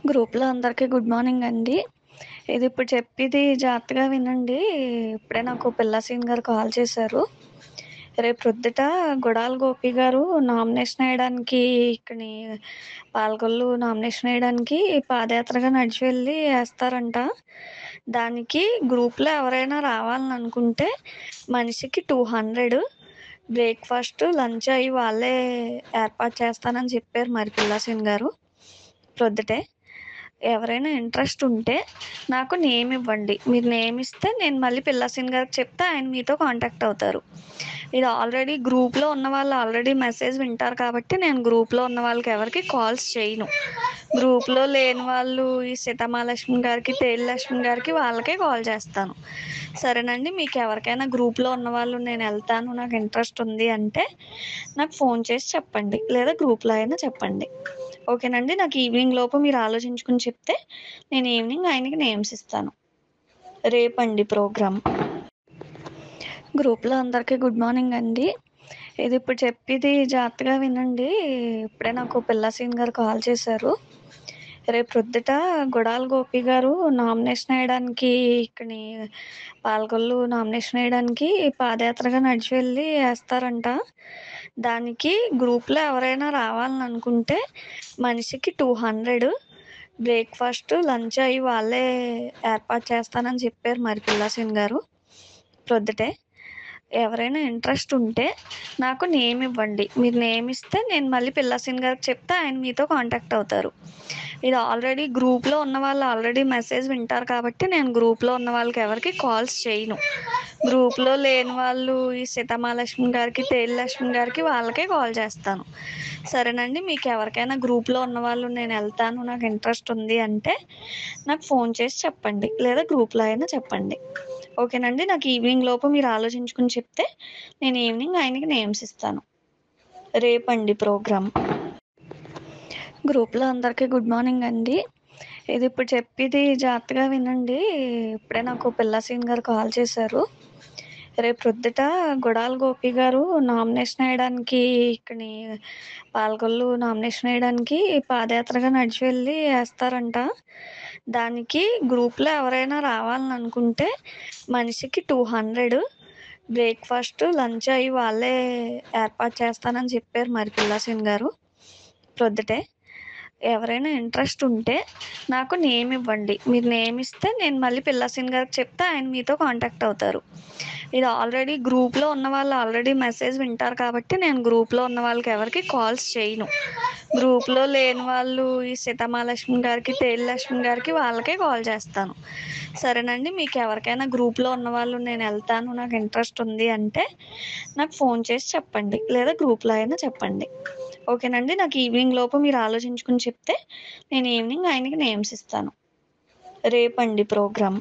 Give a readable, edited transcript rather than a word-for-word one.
గ్రూప్‌లో అందరికీ good morning అండి. ఇప్పుడు చెప్పేది జాగ్రత్తగా వినండి. ఇప్పుడే నాకు పిల్ల సీన్ గారు కాల్ చేశారు. రేపు ప్రొద్దుట గుడాల గోపి గారు నామినేషన్ ఎయడానికి ఇక్కడి పాలకొల్లు నామినేషన్ ఎయడానికి పాదయాత్రగా నడిచి వెళ్ళి ఏస్తారంట. దానికి గ్రూప్‌లో ఎవరైనా రావాలని అనుకుంటే మనిషికి 200 బ్రేక్‌ఫాస్ట్, లంచ్ అయి వాళ్ళే ఏర్పాటు చేస్తానని చెప్పారు మరి పిల్ల సీన్ గారు ప్రొద్దుటే. ఎవరైనా ఇంట్రెస్ట్ ఉంటే నాకు నేమ్ ఇవ్వండి. మీరు నేమ్ ఇస్తే నేను మళ్ళీ పిల్ల సీన్ గారికి చెప్తే ఆయన మీతో కాంటాక్ట్ అవుతారు. ఇది ఆల్రెడీ గ్రూప్‌లో ఉన్న వాళ్ళు ఆల్రెడీ మెసేజ్ వింటారు కాబట్టి నేను గ్రూప్‌లో ఉన్న వాళ్ళకి ఎవరికీ కాల్స్ చేయను. గ్రూప్‌లో లేని వాళ్ళు ఈ సీతమహాలక్ష్మి గారికి, తేజలక్ష్మి గారికి వాళ్ళకే కాల్ చేస్తాను. సరేనండి. మీకు ఎవరికైనా గ్రూప్‌లో ఉన్నవాళ్ళు నేను వెళ్తాను, నాకు ఇంట్రెస్ట్ ఉంది అంటే నాకు ఫోన్ చేసి చెప్పండి. లేదా గ్రూప్‌లో అయినా చెప్పండి. ఓకేనండి. నాకు ఈవినింగ్ లోపు మీరు ఆలోచించుకొని చెప్తే నేను ఈవినింగ్ ఆయనకి నేమ్స్ ఇస్తాను. రేపండి ప్రోగ్రామ్. గ్రూప్‌లో అందరికీ గుడ్ మార్నింగ్ అండి. ఇప్పుడు చెప్పేది జాగ్రత్తగా వినండి. ఇప్పుడే నాకు పిల్ల సీన్ గారు కాల్ చేశారు. రేపు ప్రొద్దుట గుడాల గోపి గారు నామినేషన్ ఎయడానికి ఇక్కడి పాలకొల్లు నామినేషన్ ఎయడానికి పాదయాత్రగా నడిచి వెళ్ళి ఏస్తారంట. దానికి గ్రూప్‌లో ఎవరైనా రావాలని అనుకుంటే మనిషికి 200 బ్రేక్‌ఫాస్ట్, లంచ్ అయి వాళ్ళే ఏర్పాటు చేస్తానని చెప్పారు మరి పిల్ల సీన్ గారు ప్రొద్దుటే. ఎవరైనా ఇంట్రెస్ట్ ఉంటే నాకు నేమ్ ఇవ్వండి. మీరు నేమ్ ఇస్తే నేను మళ్ళీ పిల్ల సీన్ గారికి చెప్తే ఆయన మీతో కాంటాక్ట్ అవుతారు. ఇది ఆల్రెడీ గ్రూప్‌లో ఉన్న వాళ్ళు ఆల్రెడీ మెసేజ్ వింటారు కాబట్టి నేను గ్రూప్‌లో ఉన్న వాళ్ళకి ఎవరికీ కాల్స్ చేయను. గ్రూప్‌లో లేని వాళ్ళు ఈ సీతమహాలక్ష్మి గారికి, తేజలక్ష్మి గారికి వాళ్ళకే కాల్ చేస్తాను. సరేనండి. మీకు ఎవరికైనా గ్రూప్‌లో ఉన్నవాళ్ళు నేను వెళ్తాను, నాకు ఇంట్రెస్ట్ ఉంది అంటే నాకు ఫోన్ చేసి చెప్పండి. లేదా గ్రూప్‌లో అయినా చెప్పండి. ఓకేనండి. నాకు ఈవినింగ్ లోపు మీరు ఆలోచించుకొని చెప్తే నేను ఈవినింగ్ ఆయనకి నేమ్స్ ఇస్తాను. రేపండి ప్రోగ్రామ్. గ్రూప్‌లో అందరికీ గుడ్ మార్నింగ్ అండి. ఇప్పుడు చెప్పేది జాగ్రత్తగా వినండి. ఇప్పుడే నాకు పిల్ల సీన్ గారు కాల్ చేశారు. రేపు ప్రొద్దుట గుడాల గోపి గారు నామినేషన్ ఎయడానికి ఇక్కడి పాలకొల్లు నామినేషన్ ఎయడానికి పాదయాత్రగా నడిచి వెళ్ళి ఏస్తారంట. దానికి గ్రూప్‌లో ఎవరైనా రావాలని అనుకుంటే మనిషికి 200 బ్రేక్‌ఫాస్ట్, లంచ్ అయి వాళ్ళే ఏర్పాటు చేస్తానని చెప్పారు మరి పిల్ల సీన్ గారు ప్రొద్దుటే. ఎవరైనా ఇంట్రెస్ట్ ఉంటే నాకు నేమ్ ఇవ్వండి. మీరు నేమ్ ఇస్తే నేను మళ్ళీ పిల్ల సీన్ గారికి చెప్తే ఆయన మీతో కాంటాక్ట్ అవుతారు. ఇది ఆల్రెడీ గ్రూప్‌లో ఉన్న వాళ్ళు ఆల్రెడీ మెసేజ్ వింటారు కాబట్టి నేను గ్రూప్‌లో ఉన్న వాళ్ళకి ఎవరికీ కాల్స్ చేయను. గ్రూప్‌లో లేని వాళ్ళు ఈ సీతమహాలక్ష్మి గారికి, తేజలక్ష్మి గారికి వాళ్ళకే కాల్ చేస్తాను. సరేనండి. మీకు ఎవరికైనా గ్రూప్‌లో ఉన్నవాళ్ళు నేను వెళ్తాను, నాకు ఇంట్రెస్ట్ ఉంది అంటే నాకు ఫోన్ చేసి చెప్పండి. లేదా గ్రూప్‌లో అయినా చెప్పండి. ఓకేనండి. నాకు ఈవినింగ్ లోపు మీరు ఆలోచించుకొని చెప్తే నేను ఈవినింగ్ ఆయనకి నేమ్స్ ఇస్తాను. రేపండి ప్రోగ్రామ్.